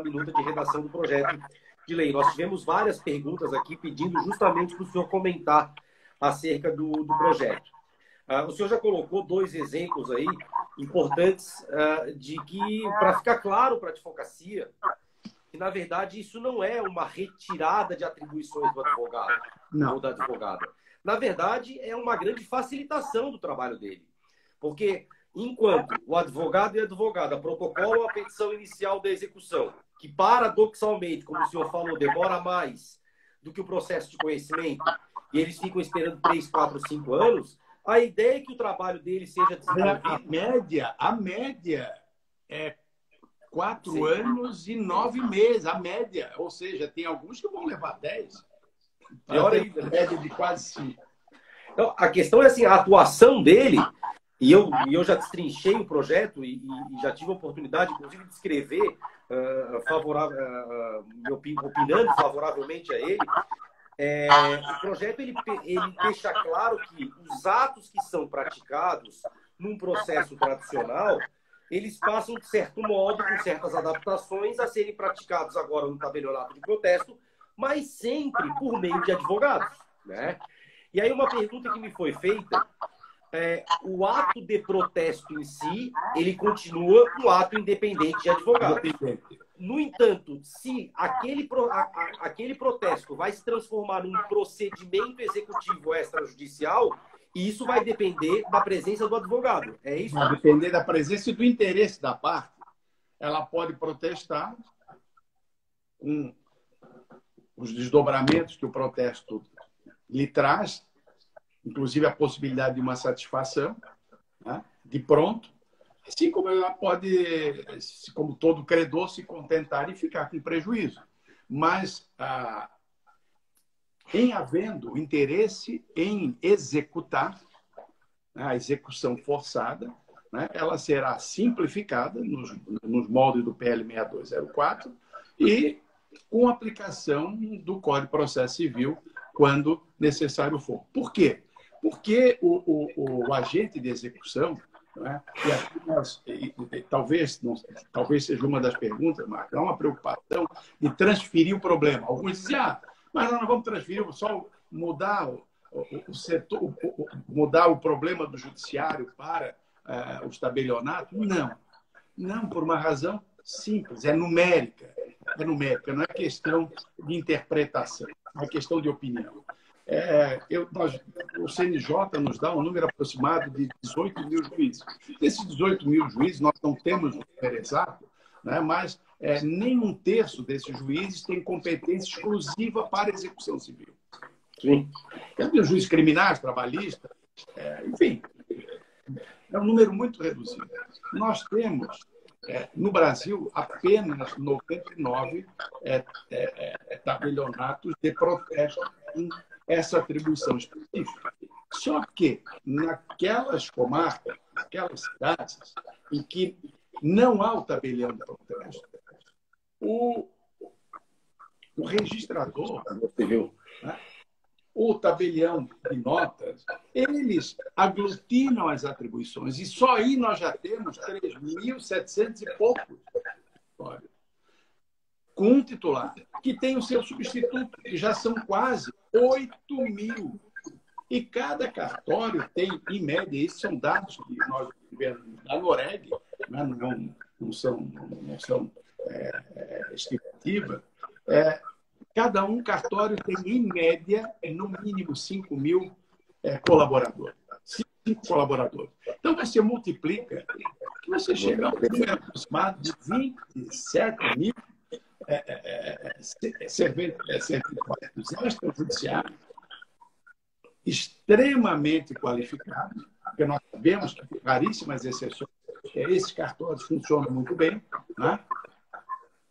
minuta de redação do projeto de lei. Nós tivemos várias perguntas aqui pedindo justamente para o senhor comentar acerca do projeto. O senhor já colocou dois exemplos aí importantes de que, para ficar claro para a advocacia, que, na verdade, isso não é uma retirada de atribuições do advogado ou da advogada. Na verdade, é uma grande facilitação do trabalho dele. Porque, enquanto o advogado e a advogada protocolam a petição inicial da execução, que, paradoxalmente, como o senhor falou, demora mais do que o processo de conhecimento, e eles ficam esperando 3, 4, 5 anos, a ideia é que o trabalho dele seja desenvolvido... A média é 4 anos e 9 meses, a média. Ou seja, tem alguns que vão levar 10. Pior ainda. Média de quase 5. Então, a questão é assim, a atuação dele, e eu já destrinchei o projeto e já tive a oportunidade, inclusive, de escrever opinando favoravelmente a ele. O projeto ele deixa claro que os atos que são praticados num processo tradicional, eles passam, de certo modo, com certas adaptações, a serem praticados agora no tabelionato de protesto, mas sempre por meio de advogados. Né? E aí uma pergunta que me foi feita, o ato de protesto em si, ele continua um ato independente de advogado. No entanto, se aquele protesto vai se transformar num procedimento executivo extrajudicial, isso vai depender da presença do advogado. É isso? Vai depender da presença e do interesse da parte. Ela pode protestar com os desdobramentos que o protesto lhe traz, inclusive a possibilidade de uma satisfação, né, de pronto, assim como ela pode, como todo credor, se contentar e ficar com prejuízo. Mas, em havendo interesse em executar, né, a execução forçada, né, ela será simplificada nos moldes do PL 6204 e com aplicação do Código de Processo Civil quando necessário for. Por quê? Porque o agente de execução, né, talvez seja uma das perguntas, Marco, há uma preocupação de transferir o problema. Alguns dizem, mas nós não vamos transferir, só mudar o setor, mudar o problema do judiciário para os tabelionatos. Não, por uma razão simples, é numérica. É numérica, não é questão de interpretação, é questão de opinião. O CNJ nos dá um número aproximado de 18 mil juízes. Desses 18 mil juízes, nós não temos um número exato, né, mas nem um terço desses juízes tem competência exclusiva para execução civil. Sim. Tem juízes criminais, trabalhistas, enfim, é um número muito reduzido. Nós temos, no Brasil, apenas 99 tabelionatos de protesto em essa atribuição específica. Só que, naquelas comarcas, naquelas cidades em que não há o tabelião de protesto, o registrador, né, o tabelião de notas, eles aglutinam as atribuições. E só aí nós já temos 3.700 e poucos com um titular, que tem o seu substituto, que já são quase 8 mil. E cada cartório tem, em média, esses são dados que nós tivemos da Noreg, né, não são estimativas. Cada um cartório tem, em média, no mínimo 5 mil colaboradores. 5 colaboradores. Então, você multiplica, você chega a um número aproximado de 27 mil servidores extrajudiciários extremamente qualificados, porque nós sabemos que, por raríssimas exceções, esses cartórios funcionam muito bem, né?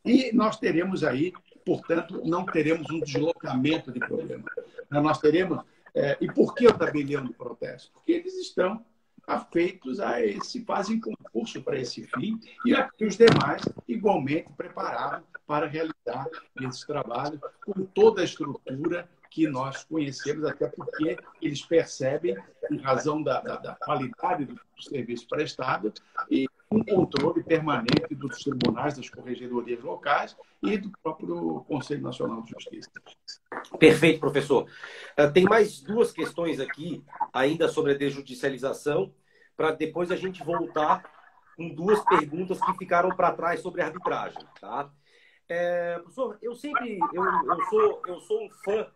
E nós teremos aí, portanto, não teremos um deslocamento de problema. Nós teremos... e por que o tabelião de protesto? Porque eles estão afeitos fazem concurso para esse fim, e os demais, igualmente, preparados para realizar esse trabalho com toda a estrutura que nós conhecemos, até porque eles percebem, em razão da qualidade do serviço prestado, e um controle permanente dos tribunais, das corregedorias locais e do próprio Conselho Nacional de Justiça. Perfeito, professor. Tem mais duas questões aqui, ainda sobre a desjudicialização, para depois a gente voltar com duas perguntas que ficaram para trás sobre a arbitragem. Tá? Professor, eu sou um fã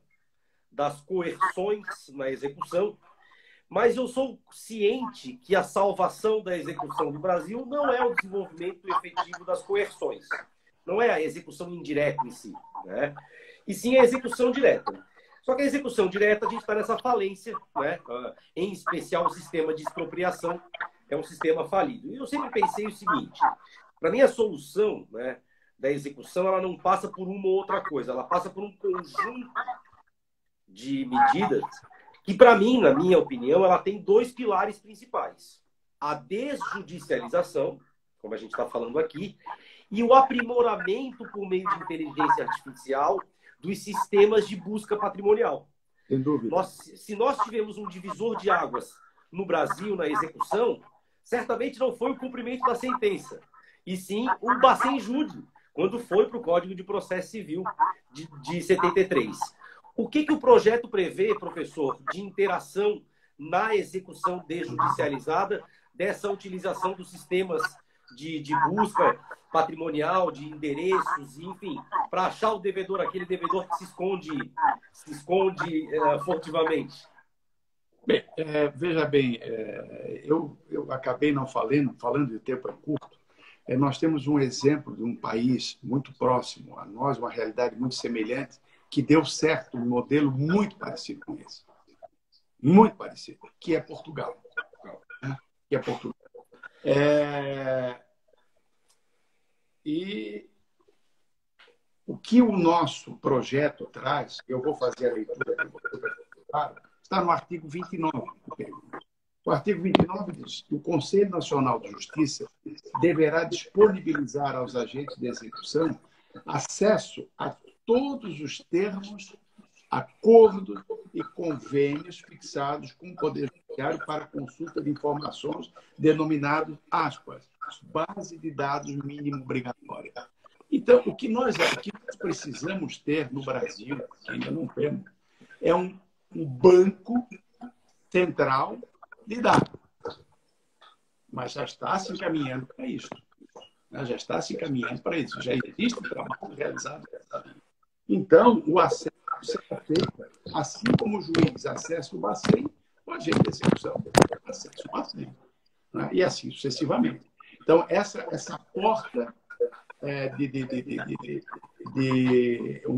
das coerções na execução, mas eu sou ciente que a salvação da execução do Brasil não é o desenvolvimento efetivo das coerções. Não é a execução indireta em si, né? E sim a execução direta. Só que a execução direta, a gente está nessa falência, né? Em especial o sistema de expropriação é um sistema falido. E eu sempre pensei o seguinte, para mim a solução, né, da execução ela não passa por uma ou outra coisa, ela passa por um conjunto de medidas que, para mim, na minha opinião, ela tem dois pilares principais. A desjudicialização, como a gente está falando aqui, e o aprimoramento por meio de inteligência artificial dos sistemas de busca patrimonial. Sem dúvida. Se nós tivemos um divisor de águas no Brasil, na execução, certamente não foi o cumprimento da sentença, e sim o Bacen Júri, quando foi para o Código de Processo Civil de 73. O que o projeto prevê, professor, de interação na execução desjudicializada dessa utilização dos sistemas de busca patrimonial, de endereços, enfim, para achar o devedor, aquele devedor que se esconde furtivamente? Bem, veja bem, eu acabei não falando de tempo é curto. Nós temos um exemplo de um país muito próximo a nós, uma realidade muito semelhante, que deu certo, um modelo muito parecido com esse. Muito parecido, que é Portugal. Né? Que é Portugal. E o que o nosso projeto traz, eu vou fazer a leitura para você, claro, está no artigo 29 do PEG. O artigo 29 diz que o Conselho Nacional de Justiça deverá disponibilizar aos agentes de execução acesso a todos os termos, acordos e convênios fixados com o Poder Judiciário para consulta de informações, denominados, aspas, base de dados mínimo obrigatória. Então, o que nós precisamos ter no Brasil, que ainda não temos, é um banco central de dados. Mas já está se encaminhando para isso. Já está se encaminhando para isso. Já existe trabalho realizado. Então, o acesso será feito, assim como o juiz acessa o Bacen, o agente de execução acessa o Bacen. Né? E assim sucessivamente. Então, essa porta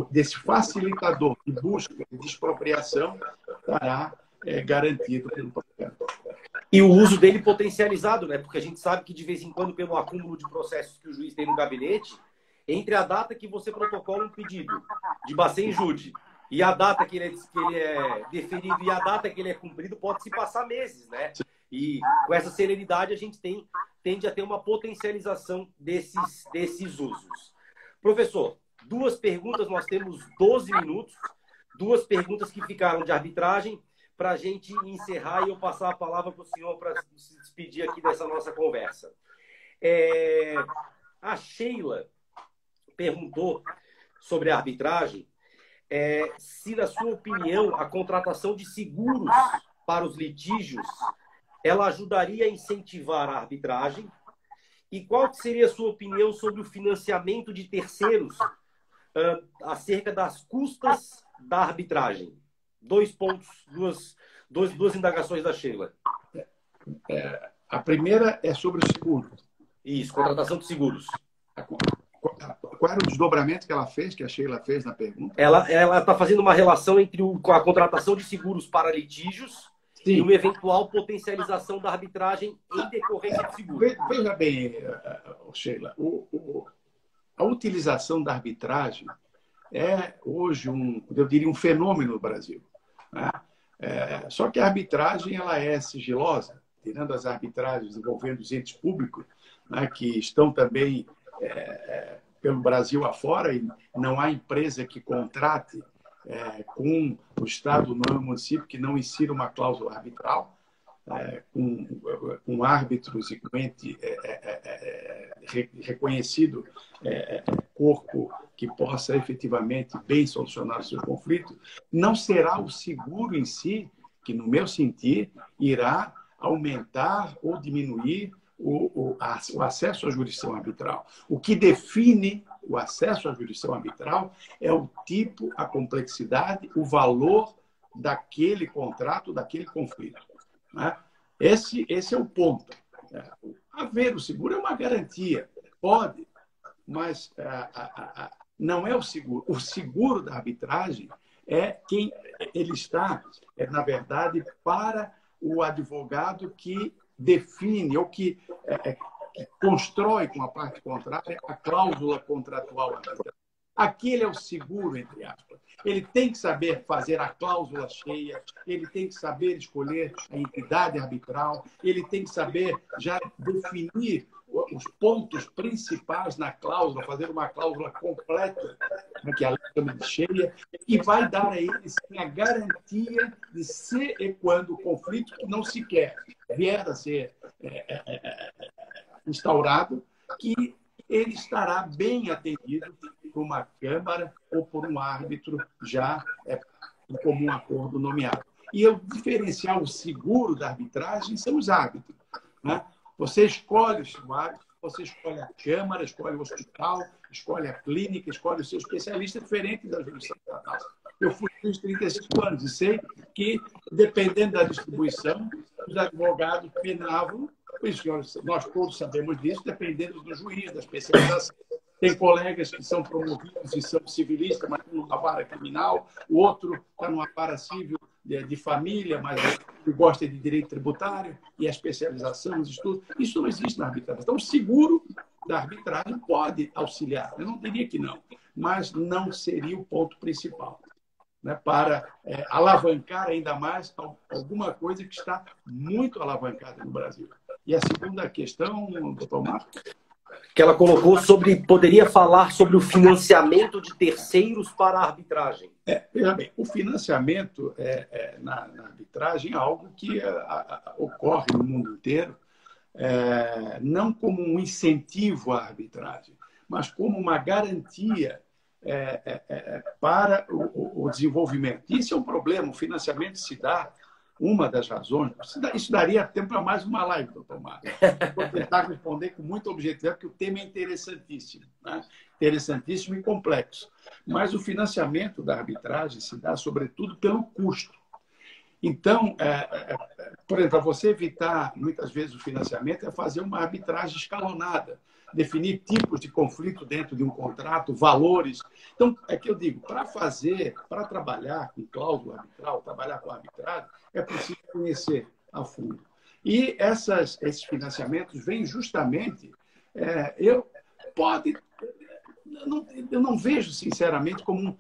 desse facilitador de busca de expropriação estará garantido pelo projeto. E o uso dele potencializado, né? Porque a gente sabe que, de vez em quando, pelo acúmulo de processos que o juiz tem no gabinete, entre a data que você protocola um pedido de Bacen Jude e a data que ele é deferido e a data que ele é cumprido, pode se passar meses, né? E com essa celeridade a gente tende a ter uma potencialização desses usos. Professor, 2 perguntas, nós temos 12 minutos, 2 perguntas que ficaram de arbitragem, para a gente encerrar e eu passar a palavra para o senhor para se despedir aqui dessa nossa conversa. A Sheila perguntou sobre a arbitragem, se, na sua opinião, a contratação de seguros para os litígios ela ajudaria a incentivar a arbitragem, e qual seria a sua opinião sobre o financiamento de terceiros acerca das custas da arbitragem? 2 pontos, duas indagações da Sheila. A primeira é sobre o seguro. Isso, contratação de seguros. Qual era o desdobramento que ela fez, que a Sheila fez na pergunta? Ela está fazendo uma relação entre a contratação de seguros para litígios, sim, e uma eventual potencialização da arbitragem em decorrência de seguro. Veja bem, Sheila, a utilização da arbitragem é hoje eu diria, um fenômeno no Brasil. Né? Só que a arbitragem ela é sigilosa, tirando as arbitragens envolvendo os entes públicos, né, que estão também pelo Brasil afora, e não há empresa que contrate com o Estado, não o município, que não insira uma cláusula arbitral, com árbitros e com ente reconhecido corpo que possa efetivamente bem solucionar o seu conflito. Não será o seguro em si que, no meu sentir, irá aumentar ou diminuir o acesso à jurisdição arbitral. O que define o acesso à jurisdição arbitral é o tipo, a complexidade, o valor daquele contrato, daquele conflito. Né? Esse é o ponto. Haver o seguro é uma garantia, pode, mas não é o seguro. O seguro da arbitragem é quem ele está, na verdade, para o advogado que define ou que constrói com a parte contrária a cláusula contratual arbitral. Aquele é o seguro, entre aspas. Ele tem que saber fazer a cláusula cheia, ele tem que saber escolher a entidade arbitral, ele tem que saber já definir os pontos principais na cláusula, fazer uma cláusula completa, que a lei chama de cheia, e vai dar a eles a garantia de se e quando o conflito que não se quer vier a ser instaurado, que ele estará bem atendido por uma Câmara ou por um árbitro já em comum acordo nomeado. E o diferencial, o seguro da arbitragem são os árbitros. Né? Você escolhe o seu árbitro, você escolhe a Câmara, escolhe o hospital, escolhe a clínica, escolhe o seu especialista, diferente da jurisdição estatal. Eu fui juiz 35 anos e sei que, dependendo da distribuição, os advogados penavam, nós todos sabemos disso, dependendo do juiz, da especialização. Tem colegas que são promovidos e são civilistas, mas estão numa vara criminal, o outro está numa vara civil de família, mas gosta de direito tributário, e a especialização, os estudos. Isso não existe na arbitragem. Então, o seguro da arbitragem pode auxiliar. Eu não diria que não, mas não seria o ponto principal, né, para alavancar ainda mais alguma coisa que está muito alavancada no Brasil. E a segunda questão, doutor Marcos? Que ela colocou poderia falar sobre o financiamento de terceiros para a arbitragem. Veja bem, o financiamento na arbitragem é algo que ocorre no mundo inteiro, não como um incentivo à arbitragem, mas como uma garantia para o desenvolvimento. Isso é um problema, o financiamento se dá. Uma das razões, isso daria tempo para mais uma live, doutor Mário. Vou tentar responder com muita objetividade, porque o tema é interessantíssimo, né? Interessantíssimo e complexo. Mas o financiamento da arbitragem se dá, sobretudo, pelo custo. Então, por exemplo, para você evitar, muitas vezes, o financiamento, é fazer uma arbitragem escalonada, definir tipos de conflito dentro de um contrato, valores. Então, é que eu digo, para trabalhar com cláusula arbitral, trabalhar com arbitragem, é preciso conhecer a fundo. E esses financiamentos vêm justamente... Eu não vejo, sinceramente, como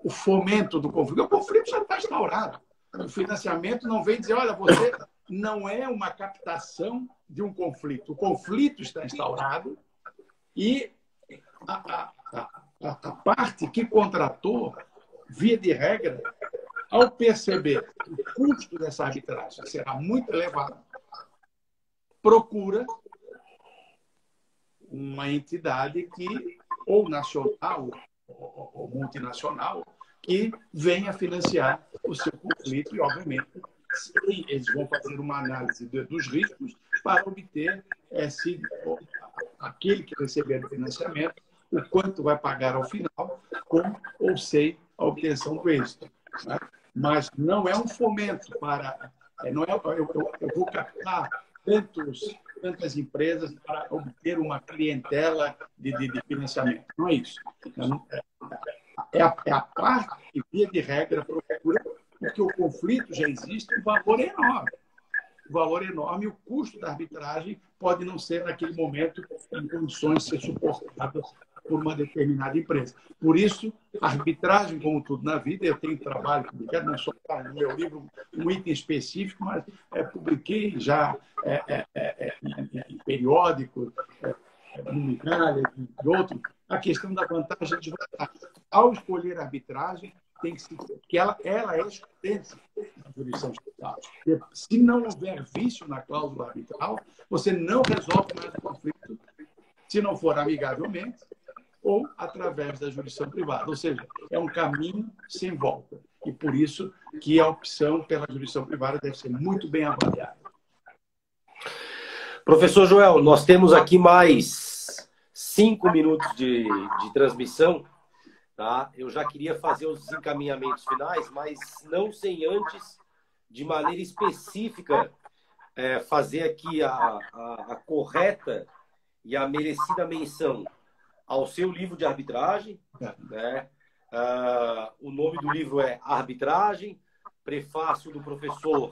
o fomento do conflito. O conflito já está instaurado. O financiamento não vem dizer, olha, você não é uma captação de um conflito. O conflito está instaurado e a parte que contratou, via de regra, ao perceber que o custo dessa arbitragem será muito elevado, procura uma entidade que, ou nacional ou multinacional, que venha financiar o seu conflito e, obviamente, eles vão fazer uma análise dos riscos para obter aquele que receber o financiamento, o quanto vai pagar ao final, com ou sem a obtenção do êxito. Né? Mas não é um fomento para... Não é, eu vou captar tantas empresas para obter uma clientela de financiamento. Não é isso. É a parte que, via de regra, procura, porque o conflito já existe, o valor é enorme. O valor é enorme e o custo da arbitragem pode não ser, naquele momento, em condições de ser suportado por uma determinada empresa. Por isso, a arbitragem, como tudo na vida, eu tenho trabalho publicado, não só no meu livro, um item específico, mas publiquei já em periódicos, no Migalha, e outros, a questão da vantagem de vantagem. Ao escolher a arbitragem, tem que ser, porque ela é excludente da jurisdição estatal. Se não houver vício na cláusula arbitral, você não resolve mais o conflito, se não for amigavelmente, ou através da jurisdição privada. Ou seja, é um caminho sem volta. E por isso que a opção pela jurisdição privada deve ser muito bem avaliada. Professor Joel, nós temos aqui mais 5 minutos de transmissão. Tá? Eu já queria fazer os encaminhamentos finais, mas não sem antes, de maneira específica, fazer aqui a correta e a merecida menção ao seu livro de arbitragem. Né? O nome do livro é Arbitragem, prefácio do professor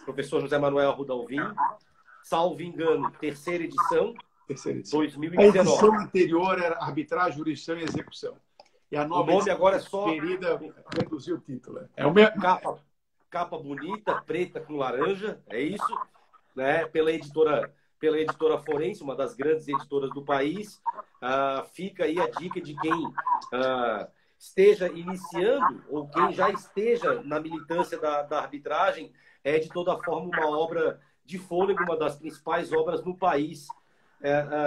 professor José Manuel Rudalvin, salvo engano, terceira edição, 2019. A edição anterior era Arbitragem, Jurisdição e Execução. E a nova o nome agora é só... reduziu o título. É o mesmo. Capa bonita, preta com laranja, é isso, né? Pela editora Forense, uma das grandes editoras do país. Fica aí a dica de quem esteja iniciando ou quem já esteja na militância da arbitragem. É, de toda forma, uma obra de fôlego, uma das principais obras no país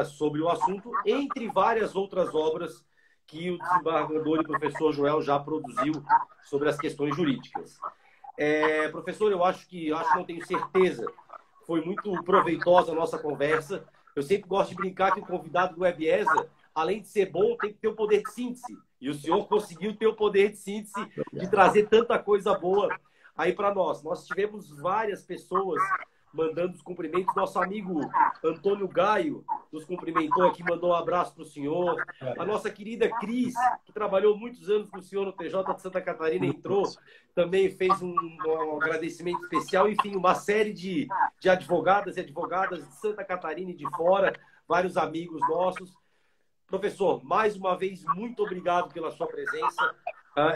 sobre o assunto, entre várias outras obras que o desembargador e professor Joel já produziu sobre as questões jurídicas. Professor, eu acho, não tenho certeza, Foi muito proveitosa a nossa conversa. Eu sempre gosto de brincar que o convidado do WebESA, além de ser bom, tem que ter o poder de síntese. E o senhor conseguiu ter o poder de síntese de trazer tanta coisa boa aí para nós. Nós tivemos várias pessoas mandando os cumprimentos. Nosso amigo Antônio Gaio nos cumprimentou aqui, mandou um abraço para o senhor. A nossa querida Cris, que trabalhou muitos anos com o senhor no TJ de Santa Catarina, entrou, também fez um agradecimento especial. Enfim, uma série de advogadas e advogadas de Santa Catarina e de fora, vários amigos nossos. Professor, mais uma vez, muito obrigado pela sua presença.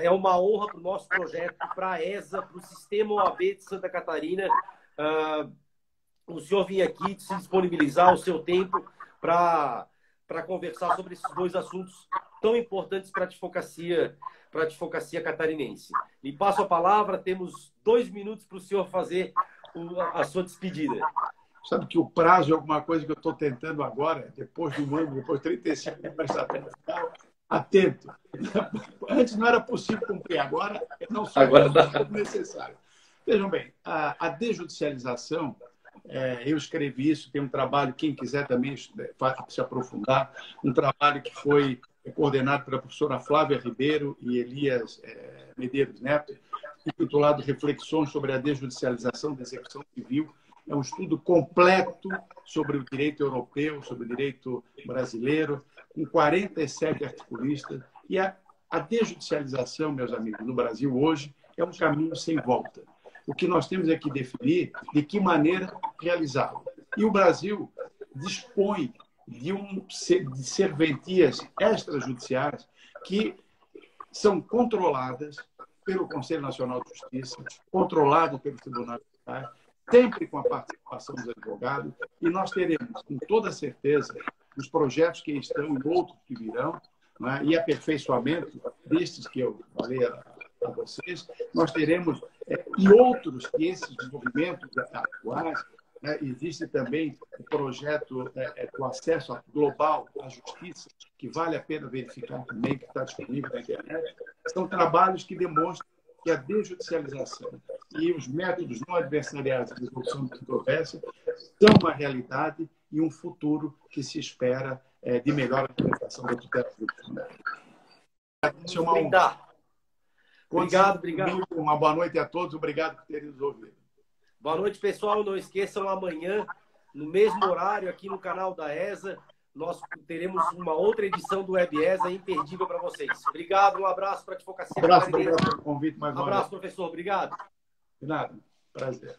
É uma honra para o nosso projeto, para a ESA, para o Sistema OAB de Santa Catarina. O senhor vir aqui se disponibilizar o seu tempo para conversar sobre esses dois assuntos tão importantes para a advocacia catarinense. E passo a palavra, temos 2 minutos para o senhor fazer a sua despedida. Sabe que o prazo é alguma coisa que eu estou tentando agora, depois de um ano, depois de 35 anos, prestar atento. Antes não era possível cumprir, agora não só agora é necessário. Vejam bem, a desjudicialização, eu escrevi isso, tem um trabalho, quem quiser também se aprofundar, um trabalho que foi coordenado pela professora Flávia Ribeiro e Elias Medeiros Neto, intitulado Reflexões sobre a desjudicialização da execução civil. É um estudo completo sobre o direito europeu, sobre o direito brasileiro, com 47 articulistas. E a desjudicialização, meus amigos, no Brasil hoje é um caminho sem volta. O que nós temos é que definir de que maneira realizá-lo. E o Brasil dispõe de serventias extrajudiciais que são controladas pelo Conselho Nacional de Justiça, controlado pelo Tribunal Militar, sempre com a participação dos advogados, e nós teremos, com toda certeza, os projetos que estão e outros que virão, né, e aperfeiçoamento destes que eu falei a vocês, nós teremos, e outros que esses movimentos atuais, né, existe também o projeto do acesso global à justiça, que vale a pena verificar também, que está disponível na internet. São trabalhos que demonstram que a desjudicialização e os métodos não adversariais de resolução de controvérsia são uma realidade e um futuro que se espera de melhor aplicação da tutela judicial. Obrigado. Uma boa noite a todos. Obrigado por terem nos ouvido. Boa noite, pessoal. Não esqueçam, amanhã, no mesmo horário, aqui no canal da ESA, nós teremos uma outra edição do WebESA imperdível para vocês. Obrigado, um abraço para a advocacia. Obrigado pelo convite mais uma vez. Abraço, professor. Obrigado. De nada. Prazer.